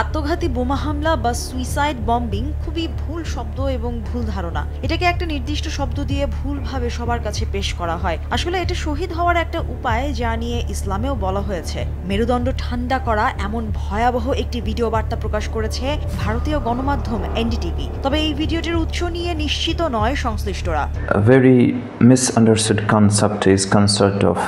আত্মঘাতী বোমা হামলা বা সুইসাইড বম্বিং খুবই ভুল শব্দ এবং ভুল ধারণা। এটাকে একটা নির্দিষ্ট শব্দ দিয়ে ভুলভাবে সবার কাছে পেশ করা হয়। আসলে এটা শহীদ হওয়ার একটা উপায়, যা নিয়ে ইসলামেও বলা হয়েছে। মেরুদণ্ড ঠান্ডা করা এমন ভয়াবহ একটি ভিডিও বার্তা প্রকাশ করেছে ভারতীয় গণমাধ্যম এনডিটিভি। তবে এই ভিডিওটির উৎস নিয়ে নিশ্চিত নয় সংশ্লিষ্টরা। A very misunderstood concept is concept of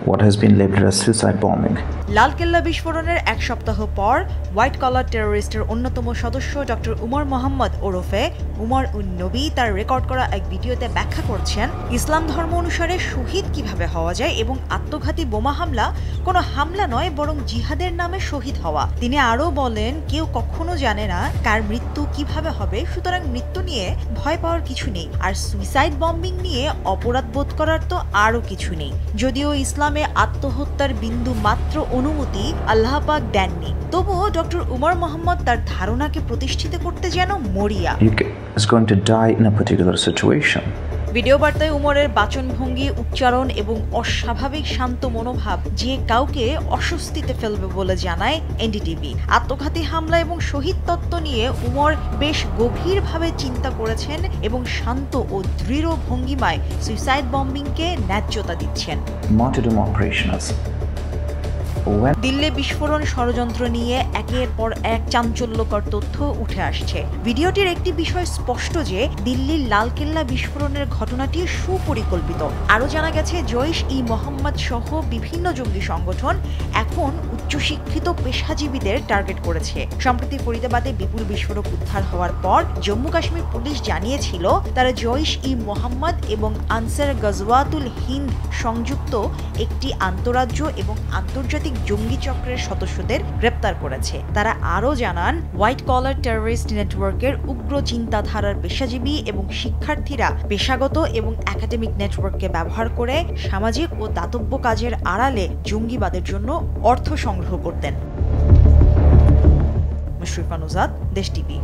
what has been labeled as suicide bombing. Lal Qila বিস্ফোরণের এক সপ্তাহ পর হোয়াইট কলার টেরোরিস্টের অন্যতম সদস্য ডক্টর উমর মোহাম্মদ ওরফে উমর উন নবী তার রেকর্ড করা এক ভিডিওতে ব্যাখ্যা করছেন ইসলাম ধর্ম অনুসারে শহীদ কিভাবে হওয়া যায় এবং আত্মঘাতী বোমা হামলা কোনো হামলা নয়, বরং জিহাদের নামে শহীদ হওয়া। তিনি আরও বলেন, কেউ কখনো জানে না কার মৃত্যু কিভাবে হবে, সুতরাং মৃত্যু নিয়ে ভয় পাওয়ার কিছু নেই। আর সুইসাইড বম্বিং নিয়ে অপরাধ বোধ করার তো আরও কিছু নেই। যদিও ইসলামে আত্মহত্যার বিন্দু মাত্র অনুমতি আল্লাহ পাক দেননি, তবুও ডক্টর উমর মোহাম্মদ তার ধারণাকে প্রতিষ্ঠিত করতে যেন মরিয়া। ভিডিও বার্তায় উমরের বাচনভঙ্গি, উচ্চারণ এবং অস্বাভাবিক শান্ত মনোভাব যে কাউকে অস্বস্তিতে ফেলবে বলে জানায় এনডিটিভি। আত্মঘাতী হামলা এবং শহীদ তত্ত্ব নিয়ে উমর বেশ গভীরভাবে চিন্তা করেছেন এবং শান্ত ও দৃঢ় ভঙ্গিমায় সুইসাইড বম্বিংকে ন্যায্যতা দিচ্ছেন। দিল্লি বিস্ফোরণ ষড়যন্ত্র নিয়ে একের পর এক চাঞ্চল্যকর তথ্য উঠে আসছে। ভিডিওটির একটি বিষয় স্পষ্ট যে দিল্লির লালকেল্লা বিস্ফোরণের ঘটনাটি সুপরিকল্পিত। আরও জানা গেছে জৈশ-ই-মোহাম্মদ সহ বিভিন্ন জঙ্গি সংগঠন এখন উচ্চশিক্ষিত পেশাজীবীদের টার্গেট করেছে। সম্প্রতি ফরিদাবাদে বিপুল বিস্ফোরক উদ্ধার হওয়ার পর জম্মু কাশ্মীর পুলিশ জানিয়েছিল তারা জৈশ-ই-মোহাম্মদ এবং আনসার গজওয়াতুল হিন্দ সংযুক্ত একটি আন্তঃরাজ্য এবং আন্তর্জাতিক জঙ্গি চক্রের সদস্যদের গ্রেপ্তার করেছে। তারা আরও জানান, হোয়াইট কলার টেররিস্ট নেটওয়ার্কের উগ্র চিন্তাধারার পেশাজীবী এবং শিক্ষার্থীরা পেশাগত এবং একাডেমিক নেটওয়ার্ককে ব্যবহার করে সামাজিক ও দাতব্য কাজের আড়ালে জঙ্গিবাদের জন্য অর্থ সংগ্রহ করতেন। মুশরিফা নুজাত, দেশ টিভি।